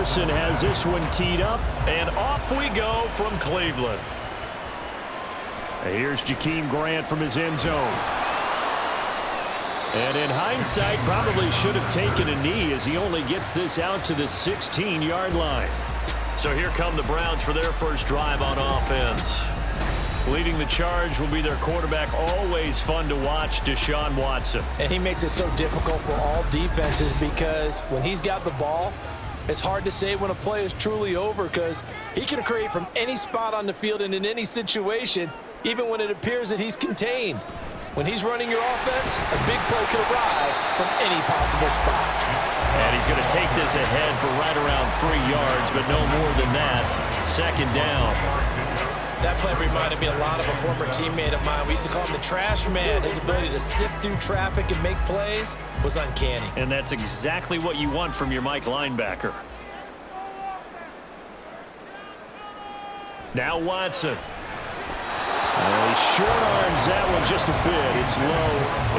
Carson has this one teed up, and off we go from Cleveland. Here's Jakeem Grant from his end zone. And in hindsight, probably should have taken a knee as he only gets this out to the 16-yard line. So here come the Browns for their first drive on offense. Leading the charge will be their quarterback, always fun to watch, Deshaun Watson. And he makes it so difficult for all defenses because when he's got the ball, it's hard to say when a play is truly over because he can create from any spot on the field and in any situation, even when it appears that he's contained. When he's running your offense, a big play could arrive from any possible spot. And he's going to take this ahead for right around 3 yards, but no more than that. Second down. That play reminded me a lot of a former teammate of mine. We used to call him the trash man. His ability to sift through traffic and make plays was uncanny. And that's exactly what you want from your Mike linebacker. Now Watson. He short arms that one just a bit. It's low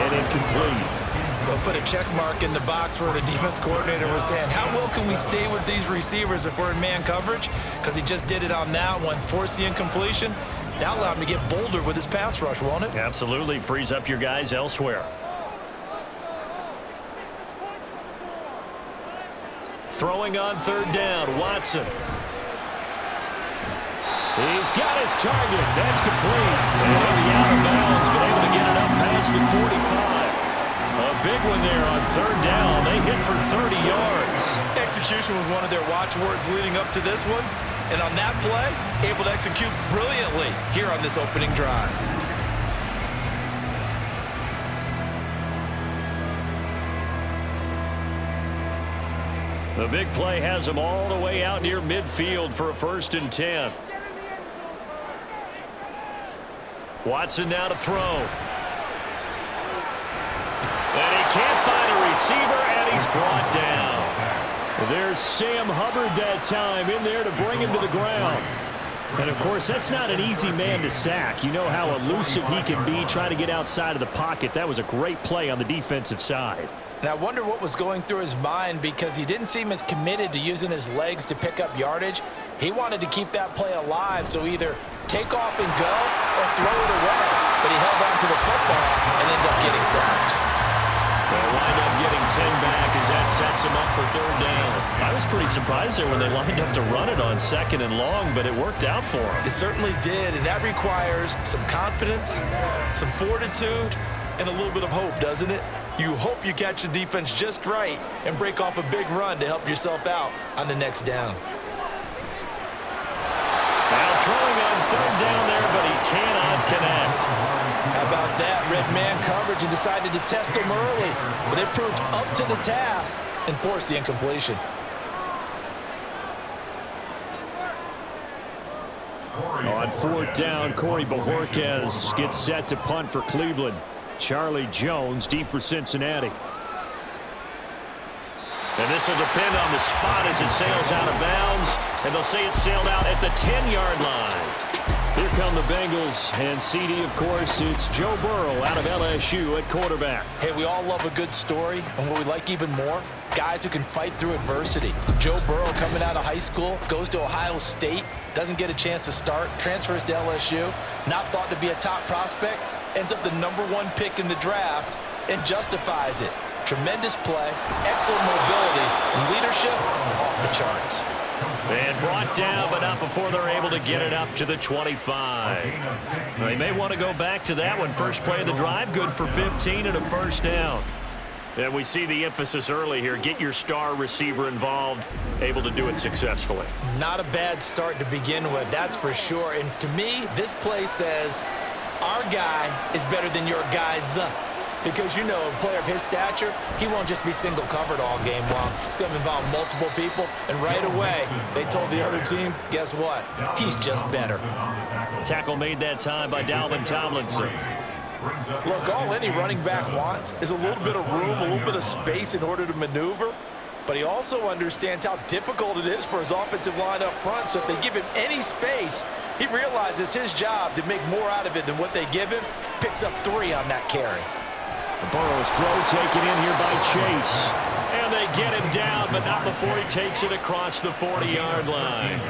and incomplete. They'll put a check mark in the box where the defense coordinator was saying, how well can we stay with these receivers if we're in man coverage? Because he just did it on that one, forced the incompletion. That allowed him to get bolder with his pass rush, won't it? Absolutely. Frees up your guys elsewhere. Throwing on third down, Watson. He's got his target. That's complete. And he'll be out of bounds, but able to get it up past the 45. A big one there on third down. They hit for 30 yards. Execution was one of their watchwords leading up to this one. And on that play, able to execute brilliantly here on this opening drive. The big play has them all the way out near midfield for a 1st and 10. Watson now to throw. And he can't find a receiver, and he's brought down. There's Sam Hubbard that time in there to bring him to the ground. And, of course, that's not an easy man to sack. You know how elusive he can be trying to get outside of the pocket. That was a great play on the defensive side. And I wonder what was going through his mind because he didn't seem as committed to using his legs to pick up yardage. He wanted to keep that play alive, so either take off and go or throw it away. But he held on to the football and ended up getting sacked. They wind up getting 10 back as that sets him up for third down. I was pretty surprised there when they lined up to run it on 2nd and long, but it worked out for him. It certainly did, and that requires some confidence, some fortitude, and a little bit of hope, doesn't it? You hope you catch the defense just right and break off a big run to help yourself out on the next down. Now throwing on third down there, but he cannot connect. How about that? Red man coverage and decided to test him early, but it proved up to the task and forced the incompletion. On 4th down, Corey Bojorquez gets set to punt for Cleveland. Charlie Jones deep for Cincinnati. And this will depend on the spot as it sails out of bounds. And they'll say it sailed out at the 10-yard line. Here come the Bengals. And CD, of course, it's Joe Burrow out of LSU at quarterback. Hey, we all love a good story. And what we like even more, guys who can fight through adversity. Joe Burrow coming out of high school, goes to Ohio State, doesn't get a chance to start, transfers to LSU, not thought to be a top prospect, ends up the #1 pick in the draft and justifies it. Tremendous play, excellent mobility, and leadership off the charts. And brought down, but not before they're able to get it up to the 25. They may want to go back to that one. First play of the drive, good for 15 and a 1st down. And we see the emphasis early here. Get your star receiver involved, able to do it successfully. Not a bad start to begin with, that's for sure. And to me, this play says, our guy is better than your guy's. Because, you know, a player of his stature, he won't just be single covered all game long. It's going to involve multiple people. And right away, they told the other team, guess what? He's just better. Tackle made that time by Dalvin Tomlinson. Look, all any running back wants is a little bit of room, a little bit of space in order to maneuver. But he also understands how difficult it is for his offensive line up front. So if they give him any space, he realizes his job to make more out of it than what they give him. Picks up 3 on that carry. Burrow's throw taken in here by Chase. And And they get him down, but not before he takes it across the 40-yard line.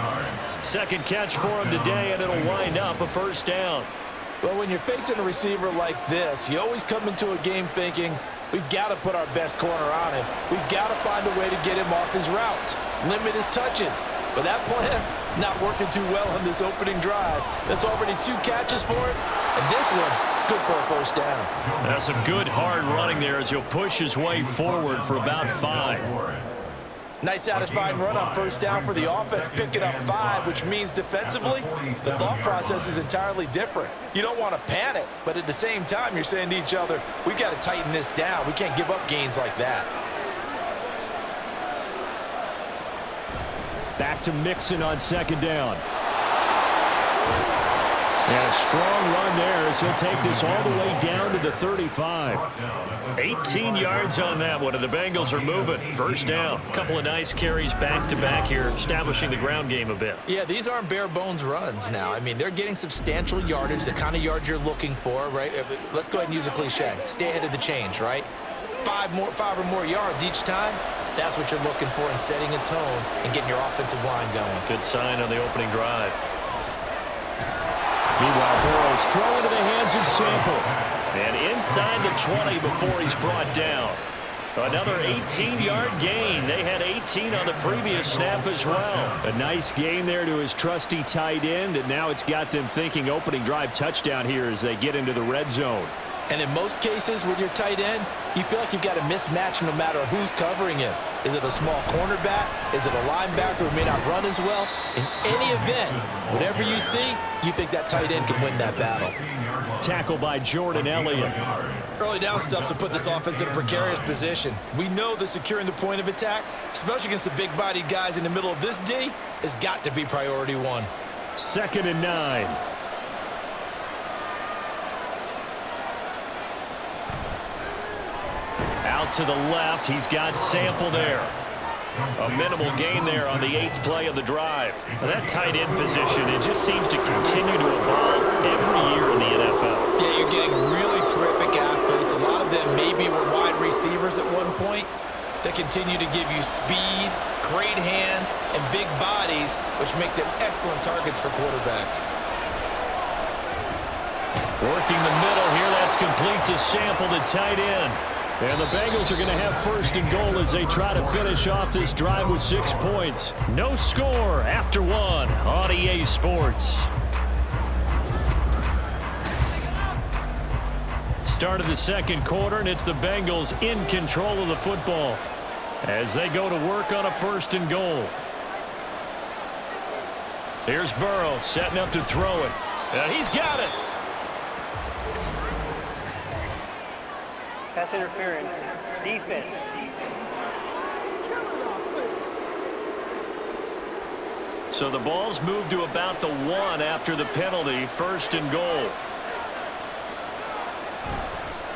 Second catch for him today, and it'll wind up a first down. Well, when you're facing a receiver like this, you always come into a game thinking, we've got to put our best corner on him. We've got to find a way to get him off his routes, limit his touches. But that plan, not working too well on this opening drive. That's already 2 catches for him, and this one, good for a first down. That's some good hard running there as he'll push his way forward for about 5. Nice satisfying run on first down for the offense, picking up 5, which means defensively, the thought process is entirely different. You don't want to panic, but at the same time, you're saying to each other, we got to tighten this down. We can't give up gains like that. Back to Mixon on second down. And a strong run there as he'll take this all the way down to the 35. 18 yards on that one, and the Bengals are moving. First down. A couple of nice carries back-to-back here, establishing the ground game a bit. Yeah, these aren't bare-bones runs now. I mean, they're getting substantial yardage, the kind of yards you're looking for, right? Let's go ahead and use a cliche. Stay ahead of the change, right? 5 or more yards each time. That's what you're looking for in setting a tone and getting your offensive line going. Good sign on the opening drive. Meanwhile, Burrow's throw into the hands of Sample. And inside the 20 before he's brought down. Another 18-yard gain. They had 18 on the previous snap as well. A nice gain there to his trusty tight end, and now it's got them thinking opening drive touchdown here as they get into the red zone. And in most cases with your tight end, you feel like you've got a mismatch no matter who's covering him. Is it a small cornerback? Is it a linebacker who may not run as well? In any event, whatever you see, you think that tight end can win that battle. Tackle by Jordan Elliott. Early down stuff to put this offense in a precarious position. We know that securing the point of attack, especially against the big-bodied guys in the middle of this D, has got to be priority 1. 2nd and 9. Out to the left, he's got Sample there. A minimal gain there on the 8th play of the drive. That tight end position, it just seems to continue to evolve every year in the NFL. Yeah, you're getting really terrific athletes. A lot of them maybe were wide receivers at one point. They continue to give you speed, great hands, and big bodies, which make them excellent targets for quarterbacks. Working the middle here, that's complete to Sample, the tight end. And the Bengals are going to have 1st and goal as they try to finish off this drive with 6 points. No score after 1 on EA Sports. Start of the 2nd quarter, and it's the Bengals in control of the football as they go to work on a 1st and goal. Here's Burrow setting up to throw it. And he's got it. Pass interference. Defense. So the ball's moved to about the 1 after the penalty. 1st and goal.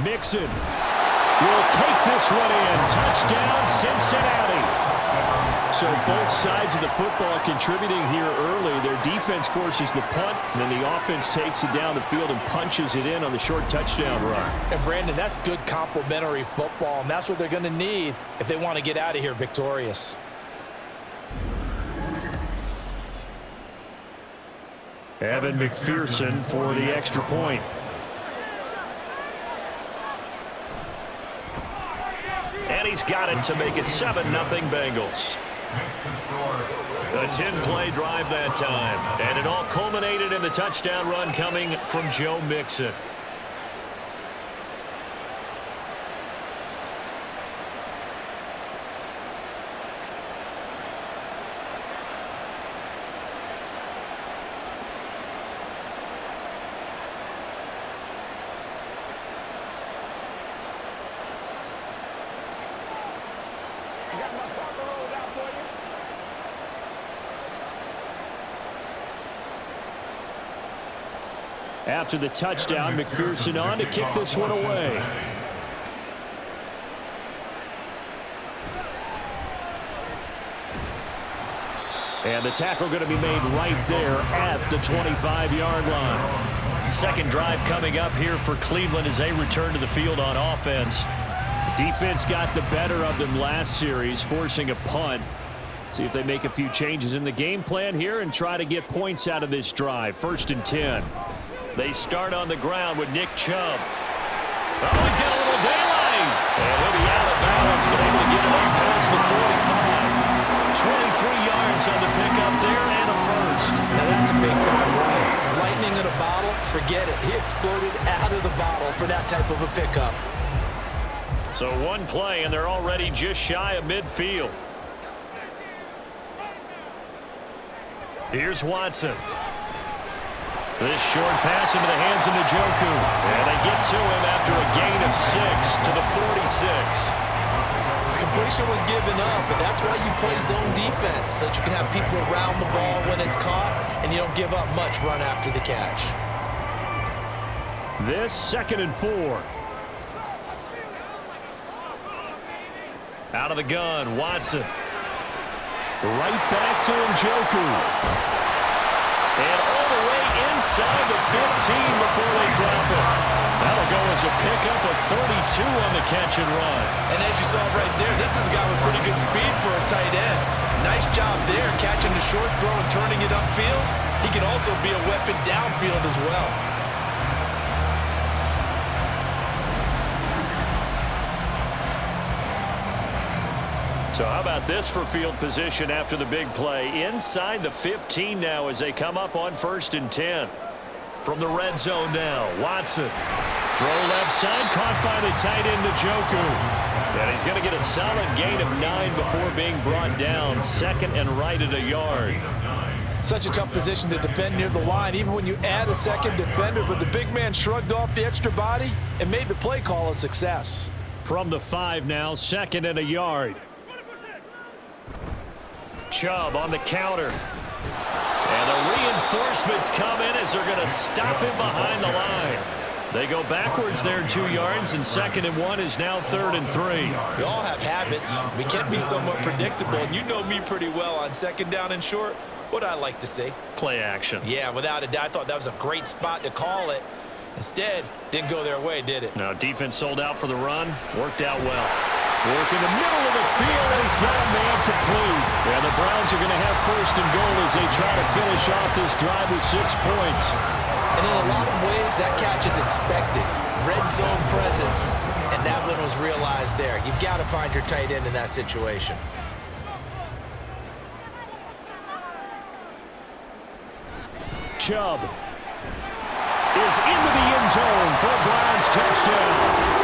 Mixon will take this one in. Touchdown, Cincinnati. So both sides of the football contributing here early. Their defense forces the punt, and then the offense takes it down the field and punches it in on the short touchdown run. And Brandon, that's good complementary football, and that's what they're going to need if they want to get out of here victorious. Evan McPherson for the extra point. And he's got it to make it 7-0 Bengals. A 10-play drive that time. And it all culminated in the touchdown run coming from Joe Mixon. After the touchdown, McPherson on to kick this one away. And the tackle going to be made right there at the 25-yard line. Second drive coming up here for Cleveland as they return to the field on offense. Defense got the better of them last series, forcing a punt. See if they make a few changes in the game plan here and try to get points out of this drive. 1st and 10. They start on the ground with Nick Chubb. Oh, he's got a little daylight. And he'll be out of bounds, but able to get it up past the 45. 23 yards on the pickup there and a first. Now that's a big-time run. Lightning in a bottle, forget it. He exploded out of the bottle for that type of a pickup. So one play, and they're already just shy of midfield. Here's Watson. This short pass into the hands of Njoku. And they get to him after a gain of 6 to the 46. Completion was given up, but that's why you play zone defense, so that you can have people around the ball when it's caught, and you don't give up much run after the catch. This 2nd and 4. Out of the gun, Watson. Right back to Njoku. And all the way inside the 15 before they drop it. That'll go as a pickup of 32 on the catch and run. And as you saw right there, this is a guy with pretty good speed for a tight end. Nice job there, catching the short throw and turning it upfield. He can also be a weapon downfield as well. So how about this for field position after the big play? Inside the 15 now as they come up on 1st and 10. From the red zone now, Watson. Throw left side, caught by the tight end Njoku. And he's going to get a solid gain of 9 before being brought down. 2nd and right at a yard. Such a tough position to defend near the line, even when you add a second defender. But the big man shrugged off the extra body and made the play call a success. From the 5 now, 2nd and a yard. Chubb on the counter. And the reinforcements come in as they're going to stop him behind the line. They go backwards there 2 yards, and 2nd and 1 is now 3rd and 3. We all have habits. We can be somewhat predictable, and you know me pretty well on 2nd down and short. What I like to see? Play action. Yeah, without a doubt. I thought that was a great spot to call it. Instead, didn't go their way, did it? Now, defense sold out for the run. Worked out well. Work in the middle of the field, and he's got a man complete. And the Browns are going to have 1st and goal as they try to finish off this drive with 6 points. And in a lot of ways, that catch is expected. Red zone presence, and that one was realized there. You've got to find your tight end in that situation. Chubb is into the end zone for a Browns touchdown.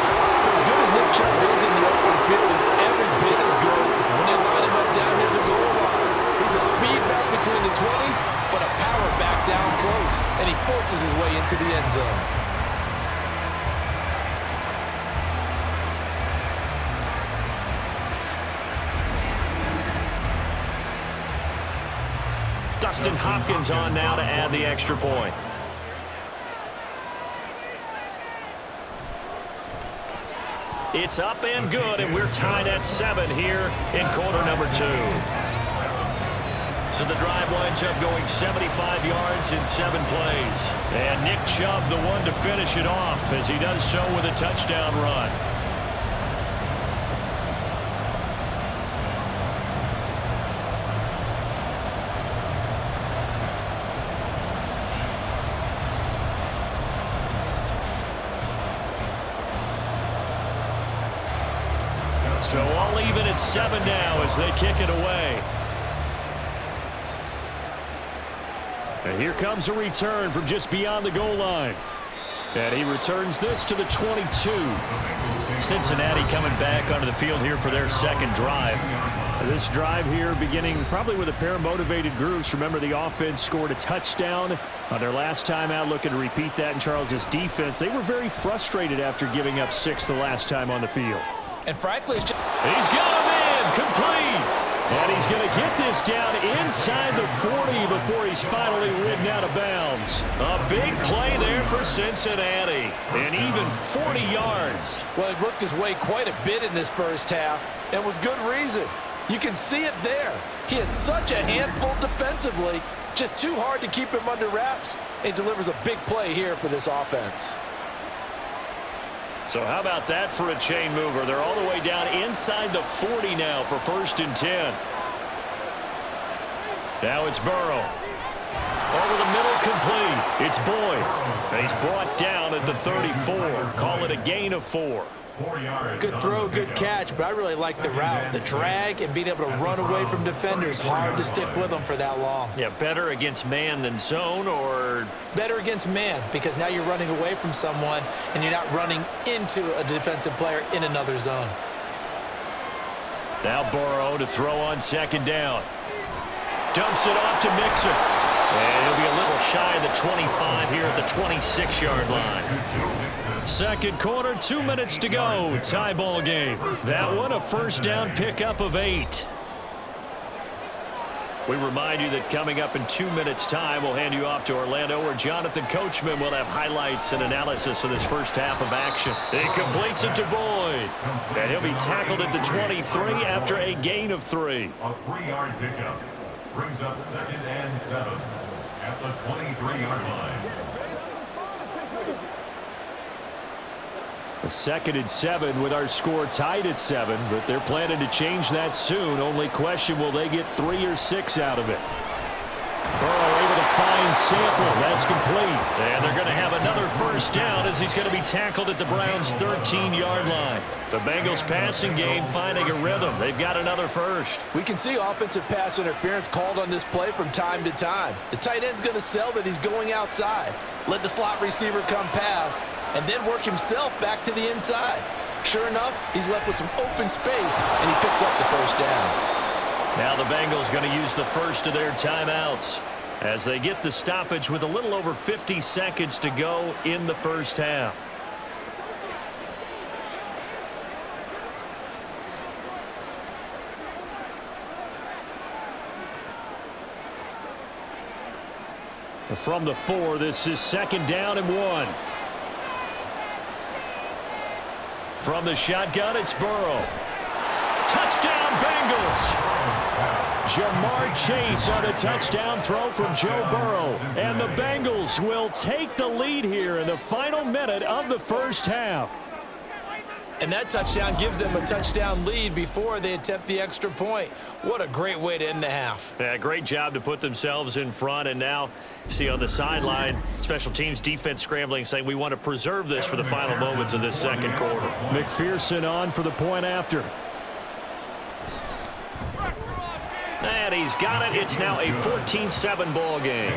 As good as Nick Chubb is in the open field, is every bit as good when they line him up down near the goal line. He's a speed back between the 20s, but a power back down close, and he forces his way into the end zone. Dustin Hopkins on now to add the extra point. It's up and good, and we're tied at 7 here in quarter number 2. So the drive winds up going 75 yards in 7 plays. And Nick Chubb, the one to finish it off, as he does so with a touchdown run. So all even at 7 now as they kick it away. And here comes a return from just beyond the goal line. And he returns this to the 22. Cincinnati coming back onto the field here for their 2nd drive. This drive here beginning probably with a pair of motivated groups. Remember, the offense scored a touchdown on their last time out, looking to repeat that in Charles' defense. They were very frustrated after giving up 6 the last time on the field. And frankly, it's just... He's got him in, complete. And he's going to get this down inside the 40 before he's finally ridden out of bounds. A big play there for Cincinnati. And even 40 yards. Well, he worked his way quite a bit in this first half, and with good reason. You can see it there. He is such a handful defensively. Just too hard to keep him under wraps. And delivers a big play here for this offense. So how about that for a chain mover? They're all the way down inside the 40 now for 1st and 10. Now it's Burrow. Over the middle, complete. It's Boyd. And he's brought down at the 34. Call it a gain of 4. Good throw, good catch, but I really like the route. The drag and being able to run away from defenders, hard to stick with them for that long. Yeah, better against man than zone, or? Better against man, because now you're running away from someone and you're not running into a defensive player in another zone. Now Burrow to throw on 2nd down. Dumps it off to Mixon. And he'll be a little shy of the 25 here at the 26-yard line. 2nd quarter, 2 minutes to go. Tie ball game. That one a 1st down pickup of 8. We remind you that coming up in 2 minutes' time, we'll hand you off to Orlando, where Jonathan Coachman will have highlights and analysis of this first half of action. He completes it to Boyd. And he'll be tackled at the 23 after a gain of 3. A 3-yard pickup brings up 2nd and 7 at the 23-yard line. A 2nd and 7 with our score tied at 7, but they're planning to change that soon. Only question, will they get 3 or 6 out of it? Burrow able to find Sample. That's complete. And they're going to have another 1st down as he's going to be tackled at the Browns' 13-yard line. The Bengals passing game finding a rhythm. They've got another 1st. We can see offensive pass interference called on this play from time to time. The tight end's going to sell that he's going outside. Let the slot receiver come past, and then work himself back to the inside. Sure enough, he's left with some open space, and he picks up the 1st down. Now the Bengals going to use the first of their timeouts as they get the stoppage with a little over 50 seconds to go in the first half. From the 4, this is 2nd down and 1. From the shotgun, it's Burrow. Touchdown, Bengals! Jamar Chase on a touchdown throw from Joe Burrow. And the Bengals will take the lead here in the final minute of the first half. And that touchdown gives them a touchdown lead before they attempt the extra point. What a great way to end the half. Yeah, great job to put themselves in front. And now, see on the sideline, special teams defense scrambling, saying we want to preserve this for the final moments of this 2nd quarter. McPherson on for the point after. And he's got it. It's now a 14-7 ball game.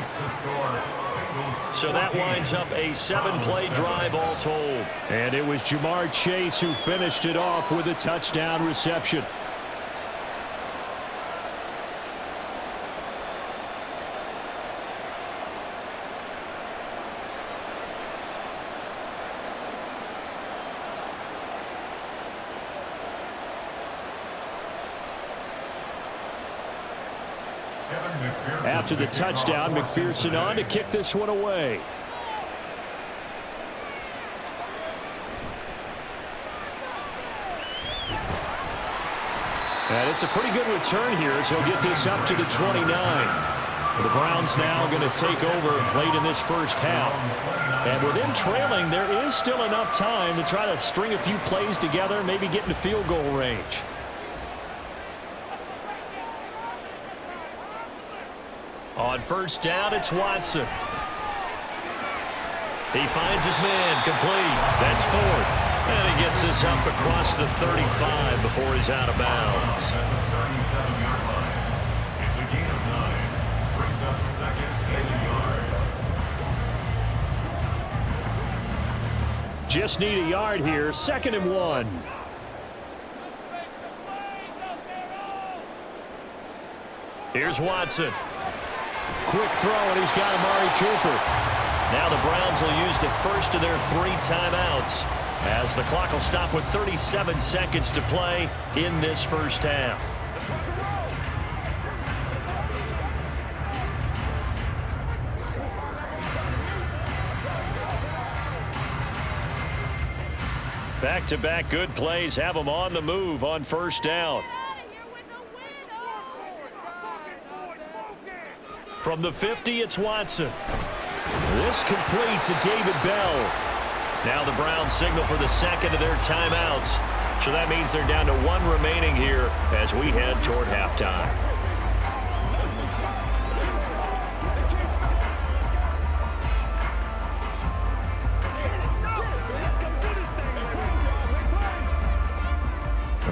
So that winds up a 7-play drive all told. And it was Jamar Chase who finished it off with a touchdown reception. After the touchdown, McPherson on to kick this one away. And it's a pretty good return here as he'll get this up to the 29. The Browns now going to take over late in this first half. And with them trailing, there is still enough time to try to string a few plays together, maybe get into field goal range. On 1st down, it's Watson. He finds his man, complete. That's Ford. And he gets this up across the 35 before he's out of bounds. It's a gain of 9. Brings up 2nd and yard. Just need a yard here, 2nd and 1. Here's Watson. Quick throw, and he's got Amari Cooper. Now the Browns will use the first of their 3 timeouts as the clock will stop with 37 seconds to play in this first half. Back-to-back good plays have them on the move on 1st down. From the 50, it's Watson. This complete to David Bell. Now the Browns signal for the second of their timeouts. So that means they're down to one remaining here as we head toward halftime.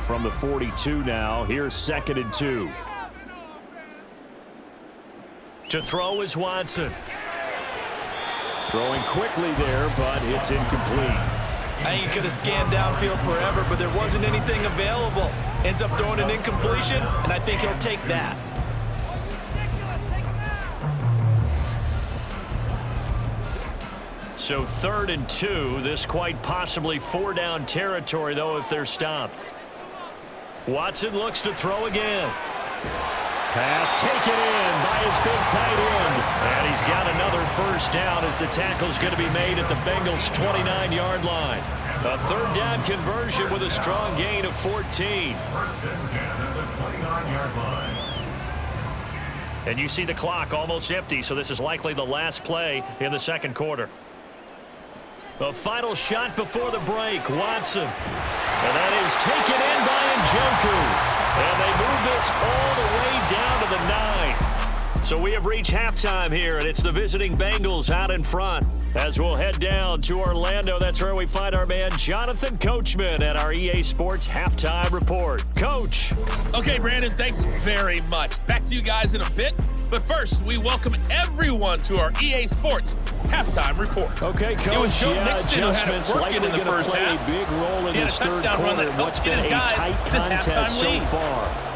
From the 42 now, here's 2nd and 2. To throw is Watson. Throwing quickly there, but it's incomplete. I think he could have scanned downfield forever, but there wasn't anything available. Ends up throwing an incompletion, and I think he'll take that. So 3rd and 2. This quite possibly 4-down territory, though, if they're stopped. Watson looks to throw again. Pass taken in by his big tight end. And he's got another first down as the tackle's going to be made at the Bengals' 29-yard line. A 3rd down conversion with a strong gain of 14. 1st and 10 at the 29-yard line. And you see the clock almost empty, so this is likely the last play in the 2nd quarter. The final shot before the break, Watson. And that is taken in by Njoku. And they move this all the way down to the 9. So we have reached halftime here, and it's the visiting Bengals out in front. As we'll head down to Orlando, that's where we find our man Jonathan Coachman at our EA Sports Halftime Report. Coach. Okay, Brandon, thanks very much. Back to you guys in a bit. But first, we welcome everyone to our EA Sports Halftime Report. Okay, Coach. It was Joe Mixon who had it working in the first half. A big role in he had a this 3rd touchdown run quarter. that helped What's get his been a guys tight this contest halftime so lead. far?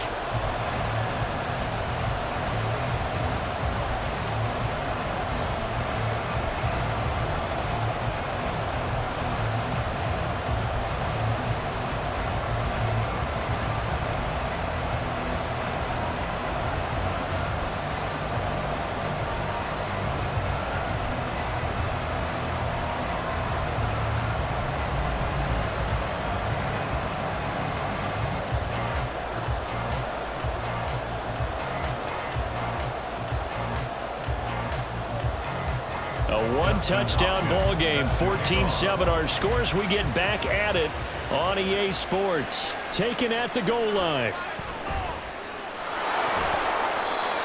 A one-touchdown ball game, 14-7 our scores. We get back at it on EA Sports. Taken at the goal line.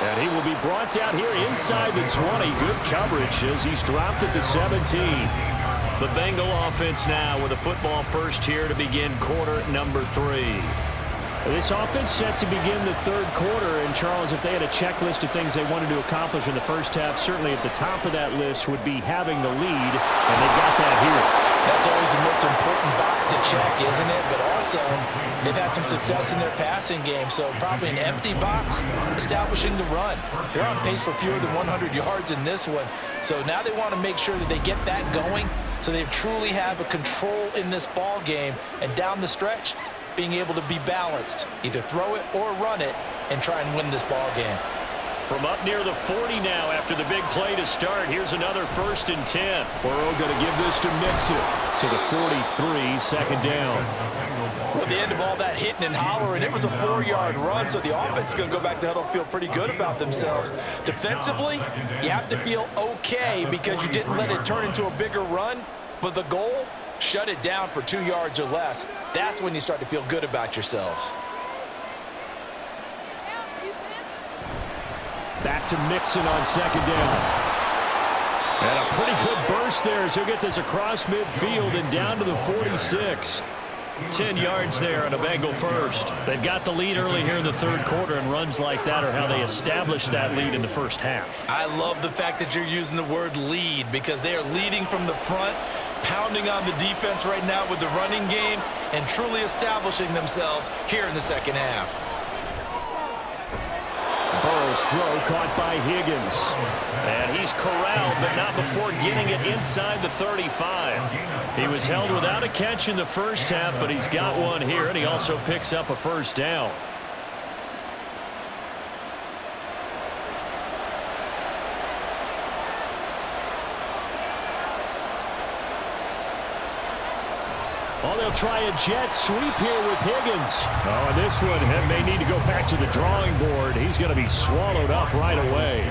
And he will be brought down here inside the 20. Good coverage as he's dropped at the 17. The Bengal offense now with a football first here to begin quarter number 3. This offense set to begin the 3rd quarter, and Charles, if they had a checklist of things they wanted to accomplish in the first half, certainly at the top of that list would be having the lead, and they got that here. That's always the most important box to check, isn't it? But also, they've had some success in their passing game, so probably an empty box, establishing the run. They're on pace for fewer than 100 yards in this one, so now they want to make sure that they get that going so they truly have a control in this ball game, and down the stretch, being able to be balanced, either throw it or run it, and try and win this ball game. From up near the 40 now after the big play to start, here's another 1st and 10. Burrow going to give this to Mixon to the 43, 2nd down. Well, at the end of all that hitting and hollering, it was a 4-yard run, so the offense is going to go back to huddle and feel pretty good about themselves. Defensively, you have to feel okay because you didn't let it turn into a bigger run, but the goal, shut it down for 2 yards or less. That's when you start to feel good about yourselves. Back to Mixon on 2nd down. And a pretty good burst there as he'll get this across midfield and down to the 46. 10 yards there and a Bengal first. They've got the lead early here in the 3rd quarter, and runs like that are how they established that lead in the first half. I love the fact that you're using the word lead because they are leading from the front, pounding on the defense right now with the running game, and truly establishing themselves here in the 2nd half. Burrow's throw caught by Higgins. And he's corralled, but not before getting it inside the 35. He was held without a catch in the first half, but he's got one here, and he also picks up a first down. Well, they'll try a jet sweep here with Higgins. Oh, and this one may need to go back to the drawing board. He's going to be swallowed up right away.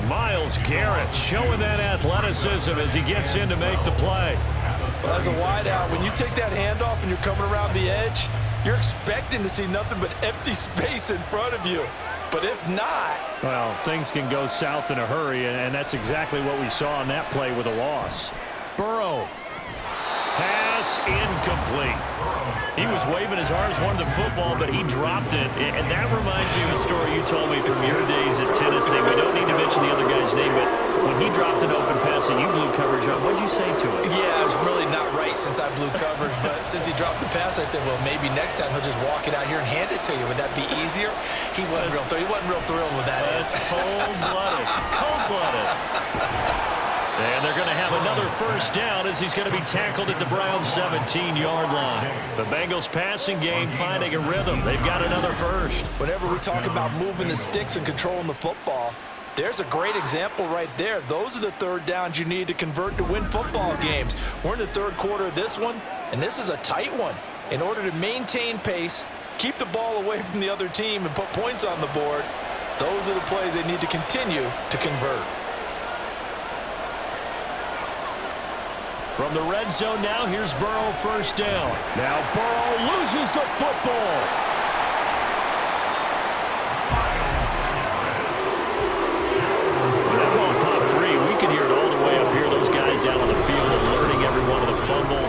Myles Garrett showing that athleticism as he gets in to make the play. Well, as a wideout, when you take that handoff and you're coming around the edge, you're expecting to see nothing but empty space in front of you. But if not... Well, things can go south in a hurry, and that's exactly what we saw on that play with a loss. Burrow. Pass incomplete. He was waving his arms, wanted the football, but he dropped it. And that reminds me of a story you told me from your days at Tennessee. We don't need to mention the other guy's name, but when he dropped an open pass and you blew coverage on, what did you say to him? Yeah, it was really not right since I blew coverage, but since he dropped the pass, I said, well, maybe next time he'll just walk it out here and hand it to you. Would that be easier? He wasn't real thrilled with that. That's cold-blooded. Cold-blooded. And they're going to have another first down as he's going to be tackled at the Browns' 17-yard line. The Bengals passing game finding a rhythm. They've got another first. Whenever we talk about moving the sticks and controlling the football, there's a great example right there. Those are the third downs you need to convert to win football games. We're in the third quarter of this one, and this is a tight one. In order to maintain pace, keep the ball away from the other team, and put points on the board, those are the plays they need to continue to convert. From the red zone now, here's Burrow first down. Now Burrow loses the football. When that ball popped free, we could hear it all the way up here. Those guys down on the field alerting everyone of the fumble.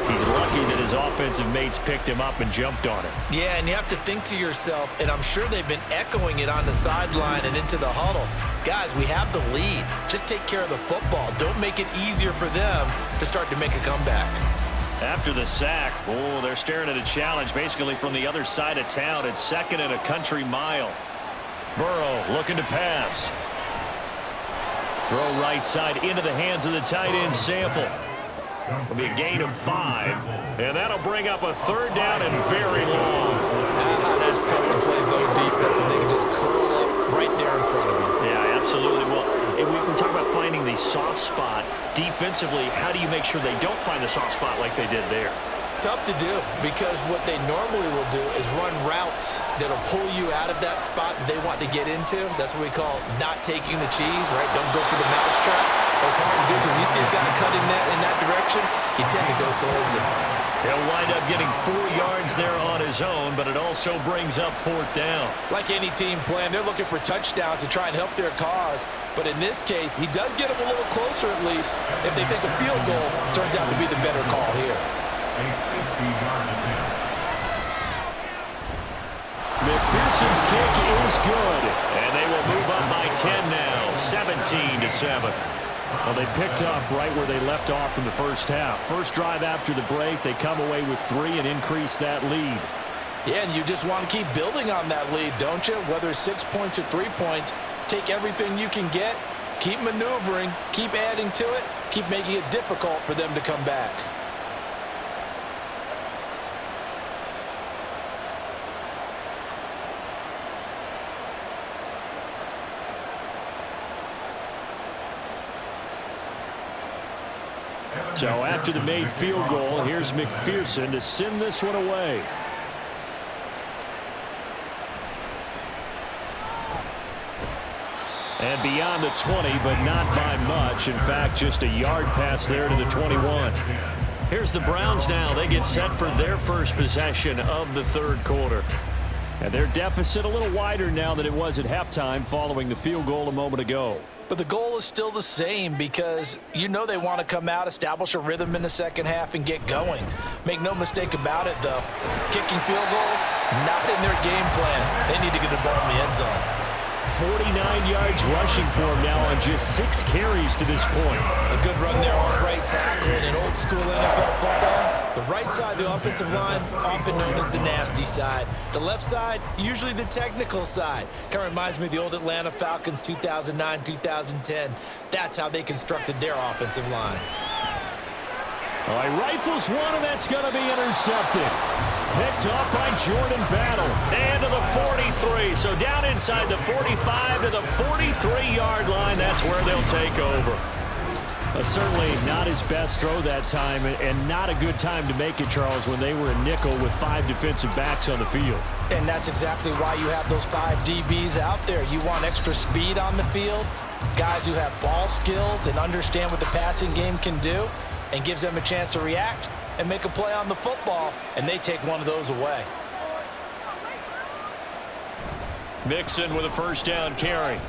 He's lucky that his offensive mates picked him up and jumped on it. Yeah, and you have to think to yourself, and I'm sure they've been echoing it on the sideline and into the huddle. Guys, we have the lead. Just take care of the football. Don't make it easier for them to start to make a comeback. After the sack, they're staring at a challenge basically from the other side of town. It's second and a country mile. Burrow looking to pass. Throw right side into the hands of the tight end Sample. It'll be a gain of 5, and that'll bring up a third down and very long. That's tough to play zone defense when they can just curl up right there in front of you. Yeah, absolutely. Well, we talk about finding the soft spot. Defensively, how do you make sure they don't find the soft spot like they did there? Tough to do, because what they normally will do is run routes that'll pull you out of that spot that they want to get into. That's what we call not taking the cheese, right? Don't go for the mousetrap. That's hard to do because you see a guy cutting that in that direction, you tend to go towards it. He'll wind up getting 4 yards there on his own, but it also brings up fourth down. Like any team plan, they're looking for touchdowns to try and help their cause. But in this case, he does get them a little closer at least if they think a field goal turns out to be the better call here. McPherson's kick is good, and they will move up by 10 now, 17-7. Well, they picked up right where they left off in the first half. First drive after the break, they come away with 3 and increase that lead. Yeah, and you just want to keep building on that lead, don't you? Whether it's 6 points or 3 points, take everything you can get, keep maneuvering, keep adding to it, keep making it difficult for them to come back. So after the made field goal, here's McPherson to send this one away. And beyond the 20, but not by much. In fact, just a yard pass there to the 21. Here's the Browns now. They get set for their first possession of the third quarter. And their deficit a little wider now than it was at halftime following the field goal a moment ago. But the goal is still the same, because you know they want to come out, establish a rhythm in the second half, and get going. Make no mistake about it, though. Kicking field goals, not in their game plan. They need to get the ball in the end zone. 49 yards rushing for him now on just 6 carries to this point. A good run there off right tackle in an old school NFL football. The right side of the offensive line, often known as the nasty side. The left side, usually the technical side. Kind of reminds me of the old Atlanta Falcons 2009-2010. That's how they constructed their offensive line. All right, rifles one, and that's going to be intercepted. Picked off by Jordan Battle. And to the 43. So down inside the 45 to the 43-yard line. That's where they'll take over. Certainly not his best throw that time, and not a good time to make it, Charles, when they were a nickel with 5 defensive backs on the field. And that's exactly why you have those 5 DBs out there. You want extra speed on the field, guys who have ball skills and understand what the passing game can do. and gives them a chance to react and make a play on the football, and they take one of those away. Mixon with a first down carry.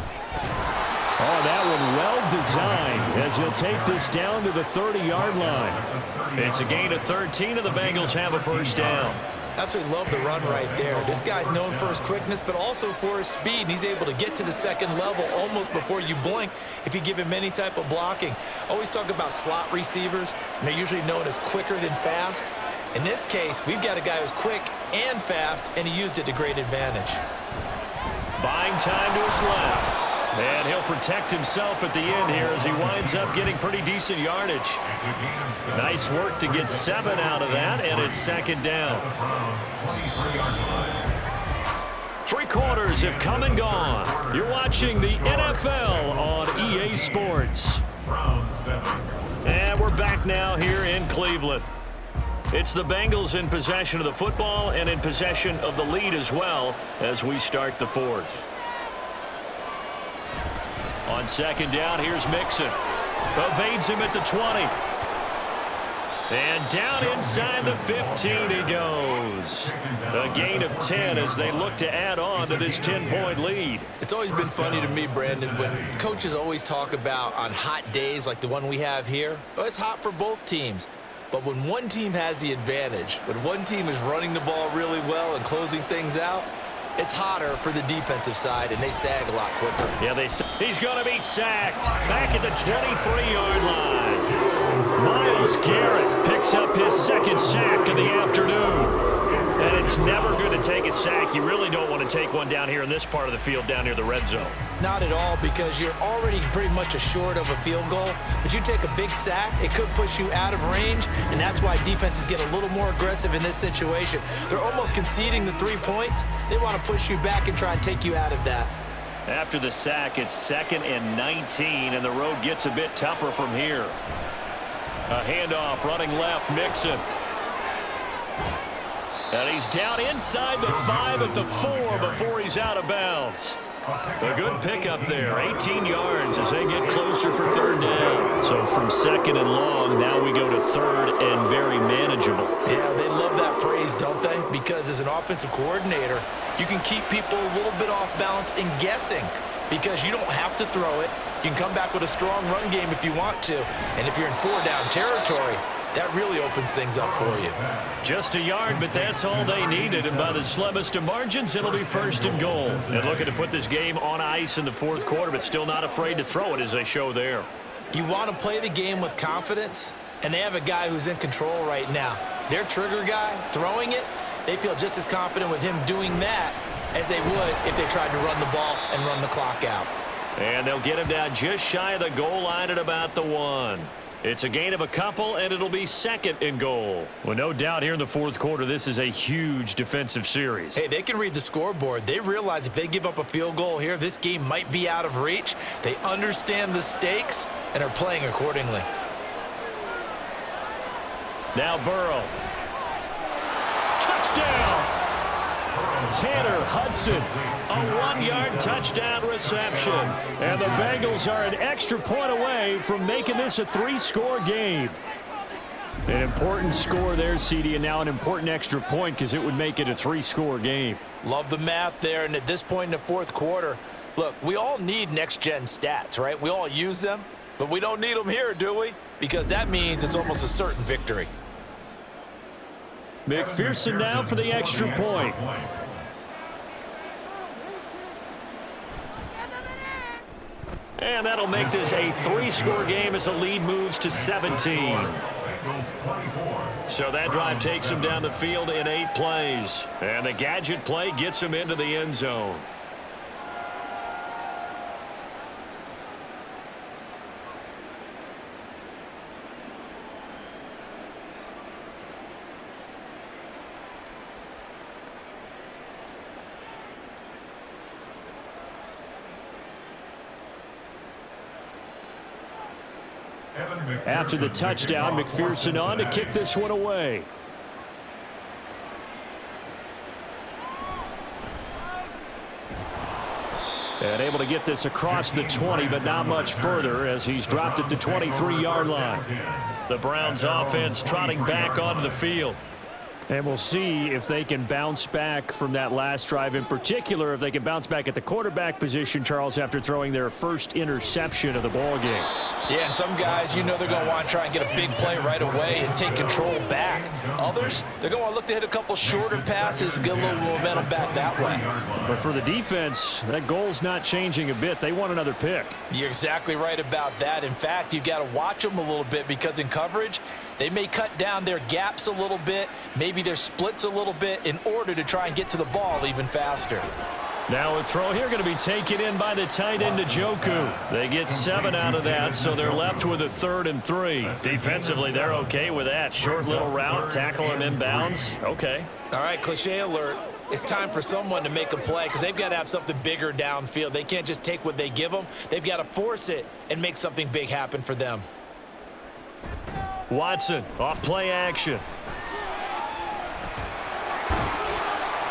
Oh, that one well designed as he'll take this down to the 30-yard line. It's a gain of 13, and the Bengals have a first down. Absolutely love the run right there. This guy's known for his quickness, but also for his speed. And he's able to get to the second level almost before you blink if you give him any type of blocking. Always talk about slot receivers, and they're usually known as quicker than fast. In this case, we've got a guy who's quick and fast, and he used it to great advantage. Buying time to his left. And he'll protect himself at the end here as he winds up getting pretty decent yardage. Nice work to get 7 out of that, and it's second down. 3 quarters have come and gone. You're watching the NFL on EA Sports. And we're back now here in Cleveland. It's the Bengals in possession of the football and in possession of the lead as well as we start the fourth. On second down, here's Mixon. Evades him at the 20. And down inside the 15 he goes. A gain of 10 as they look to add on to this 10-point lead. It's always been funny to me, Brandon, when coaches always talk about on hot days like the one we have here. Oh, it's hot for both teams. But when one team has the advantage, when one team is running the ball really well and closing things out, it's hotter for the defensive side, and they sag a lot quicker. Yeah, he's going to be sacked back at the 23-yard line. Myles Garrett picks up his second sack of the afternoon. And it's never going to take a sack. You really don't want to take one down here in this part of the field, down near the red zone. Not at all, because you're already pretty much assured of a field goal. But you take a big sack, it could push you out of range, and that's why defenses get a little more aggressive in this situation. They're almost conceding the 3 points. They want to push you back and try and take you out of that. After the sack, it's 2nd and 19, and the road gets a bit tougher from here. A handoff running left, Mixon. And he's down inside the 5 at the 4 before he's out of bounds. A good pickup there, 18 yards as they get closer for third down. So from 2nd and long, now we go to 3rd and very manageable. Yeah, they love that phrase, don't they? Because as an offensive coordinator, you can keep people a little bit off balance and guessing because you don't have to throw it. You can come back with a strong run game if you want to. And if you're in 4-down territory, that really opens things up for you. Just a yard, but that's all they needed. And by the slimmest of margins, it'll be 1st and goal. And looking to put this game on ice in the 4th quarter, but still not afraid to throw it as they show there. You want to play the game with confidence, and they have a guy who's in control right now. Their trigger guy, throwing it, they feel just as confident with him doing that as they would if they tried to run the ball and run the clock out. And they'll get him down just shy of the goal line at about the 1. It's a gain of a couple, and it'll be 2nd and goal. Well, no doubt here in the 4th quarter, this is a huge defensive series. Hey, they can read the scoreboard. They realize if they give up a field goal here, this game might be out of reach. They understand the stakes and are playing accordingly. Now Burrow. Touchdown! Tanner Hudson, a 1-yard touchdown reception. And the Bengals are an extra point away from making this a 3-score game. An important score there, CD, and now an important extra point because it would make it a 3-score game. Love the math there, and at this point in the 4th quarter, look, we all need next-gen stats, right? We all use them, but we don't need them here, do we? Because that means it's almost a certain victory. McPherson now for the extra point. And that'll make this a 3-score game as the lead moves to 17. So that drive takes him down the field in 8 plays. And the gadget play gets him into the end zone. After the touchdown, McPherson on to kick this one away. And able to get this across the 20, but not much further as he's dropped at the 23-yard line. The Browns offense trotting back onto the field. And we'll see if they can bounce back from that last drive, in particular if they can bounce back at the quarterback position, Charles, after throwing their first interception of the ball game. Yeah, and some guys, they're going to want to try and get a big play right away and take control back. Others, they're going to want to look to hit a couple shorter passes, get a little momentum back that way. But for the defense, that goal's not changing a bit. They want another pick. You're exactly right about that. In fact, you've got to watch them a little bit because in coverage, they may cut down their gaps a little bit, maybe their splits a little bit in order to try and get to the ball even faster. Now a throw here going to be taken in by the tight end Njoku. They get 7 out of that, so they're left with a 3rd and 3. Defensively, they're okay with that. Short little route, tackle him inbounds. Okay. All right, cliche alert. It's time for someone to make a play because they've got to have something bigger downfield. They can't just take what they give them. They've got to force it and make something big happen for them. Watson off play action.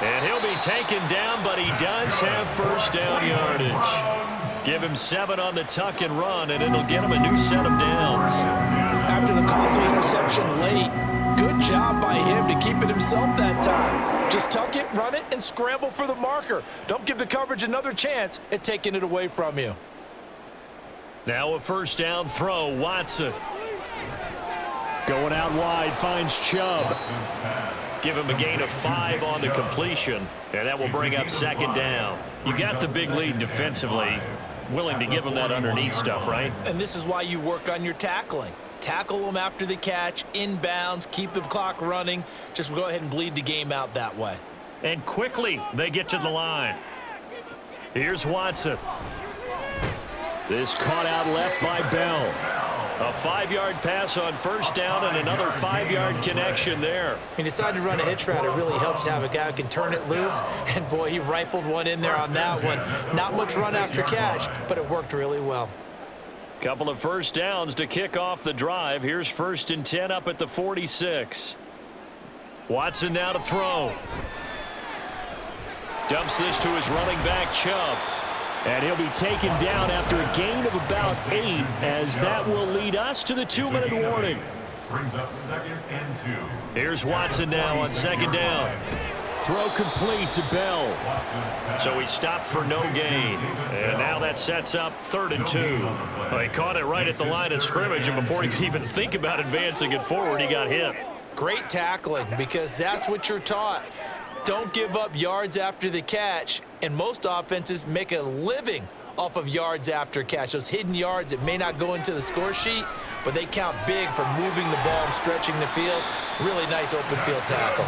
And he'll be taken down, but he does have first down yardage. Give him 7 on the tuck and run, and it'll get him a new set of downs. After the costly interception late, good job by him to keep it himself that time. Just tuck it, run it, and scramble for the marker. Don't give the coverage another chance at taking it away from you. Now a first down throw, Watson. Going out wide, finds Chubb. Give him a gain of 5 on the completion, and that will bring up 2nd down. You got the big lead defensively. Willing to give him that underneath stuff, right? And this is why you work on your tackling. Tackle them after the catch, inbounds, keep the clock running. Just go ahead and bleed the game out that way. And quickly, they get to the line. Here's Watson. This caught out left by Bell. A 5-yard pass on first down and another 5-yard connection there. He decided to run a hitch route. It really helps to have a guy who can turn it loose. And, boy, he rifled one in there on that one. Not much run after catch, but it worked really well. Couple of first downs to kick off the drive. Here's 1st and 10 up at the 46. Watson now to throw. Dumps this to his running back, Chubb. And he'll be taken down after a gain of about 8, as that will lead us to the 2-minute warning. Brings up 2nd and 2. Here's Watson now on 2nd down. Throw complete to Bell. So he stopped for no gain. And now that sets up 3rd and 2. Well, he caught it right at the line of scrimmage, and before he could even think about advancing it forward, he got hit. Great tackling, because that's what you're taught. Don't give up yards after the catch, and most offenses make a living off of yards after catch. Those hidden yards that may not go into the score sheet, but they count big for moving the ball and stretching the field. Really nice open field tackle.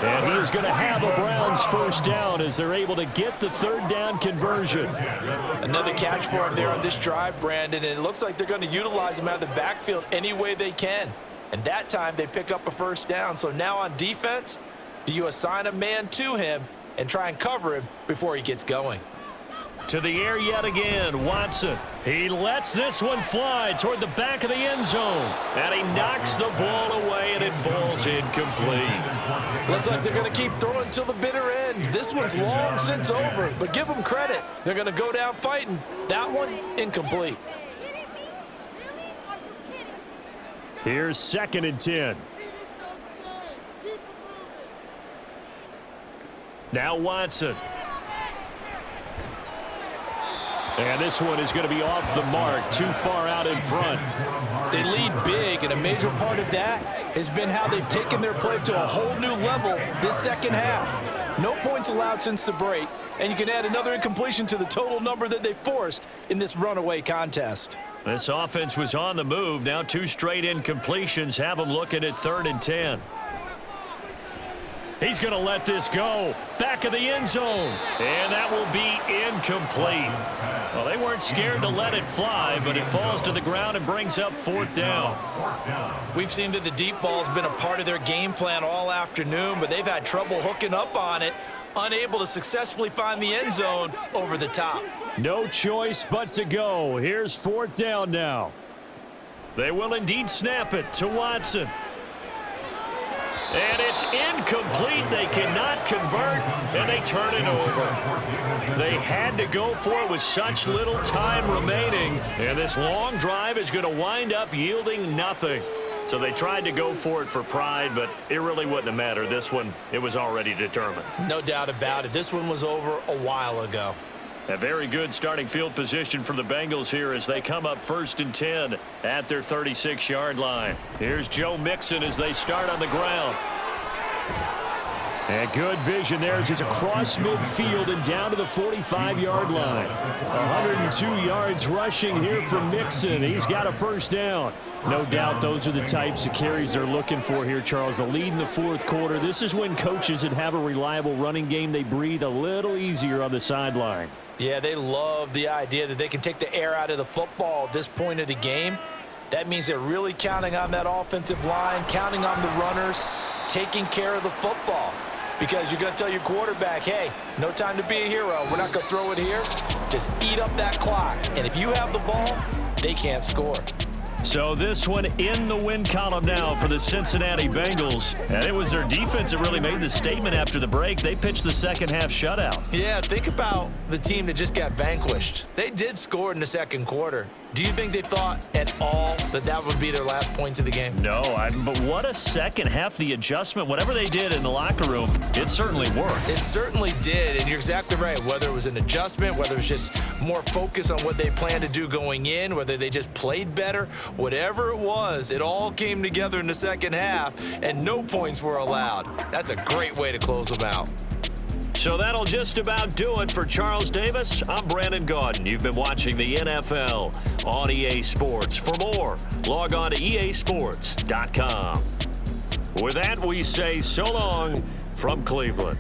And he is going to have a Browns first down as they're able to get the 3rd down conversion. Another catch for him there on this drive, Brandon, and it looks like they're going to utilize him out of the backfield any way they can. And that time they pick up a first down. So now on defense, do you assign a man to him and try and cover him before he gets going? To the air yet again, Watson. He lets this one fly toward the back of the end zone. And he knocks the ball away, and it falls incomplete. Looks like they're going to keep throwing till the bitter end. This one's long since over, but give them credit. They're going to go down fighting. That one, incomplete. Here's 2nd and 10. Now Watson. And this one is going to be off the mark, too far out in front. They lead big, and a major part of that has been how they've taken their play to a whole new level this second half. No points allowed since the break, and you can add another incompletion to the total number that they forced in this runaway contest. This offense was on the move. Now 2 straight incompletions have them looking at 3rd and 10. He's going to let this go. Back of the end zone. And that will be incomplete. Well, they weren't scared to let it fly, but it falls to the ground and brings up 4th down. We've seen that the deep ball has been a part of their game plan all afternoon, but they've had trouble hooking up on it, unable to successfully find the end zone over the top. No choice but to go. Here's 4th down now. They will indeed snap it to Watson. And it's incomplete. They cannot convert, and they turn it over. They had to go for it with such little time remaining, and this long drive is going to wind up yielding nothing. So they tried to go for it for pride, but it really wouldn't have mattered. This one, it was already determined. No doubt about it. This one was over a while ago. A very good starting field position for the Bengals here as they come up 1st and 10 at their 36-yard line. Here's Joe Mixon as they start on the ground. And good vision there as he's across midfield and down to the 45-yard line. 102 yards rushing here for Mixon. He's got a first down. No doubt those are the types of carries they're looking for here, Charles. The lead in the fourth quarter. This is when coaches that have a reliable running game, they breathe a little easier on the sideline. Yeah, they love the idea that they can take the air out of the football at this point of the game. That means they're really counting on that offensive line, counting on the runners, taking care of the football. Because you're going to tell your quarterback, hey, no time to be a hero. We're not going to throw it here. Just eat up that clock. And if you have the ball, they can't score. So this one in the win column now for the Cincinnati Bengals. And it was their defense that really made the statement after the break. They pitched the second half shutout. Yeah, think about the team that just got vanquished. They did score in the second quarter. Do you think they thought at all that that would be their last points of the game? No, but what a second half. The adjustment, whatever they did in the locker room, it certainly worked. It certainly did, and you're exactly right. Whether it was an adjustment, whether it was just more focus on what they planned to do going in, whether they just played better, whatever it was, it all came together in the second half, and no points were allowed. That's a great way to close them out. So that'll just about do it for Charles Davis. I'm Brandon Gaudin. You've been watching the NFL on EA Sports. For more, log on to easports.com. With that, we say so long from Cleveland.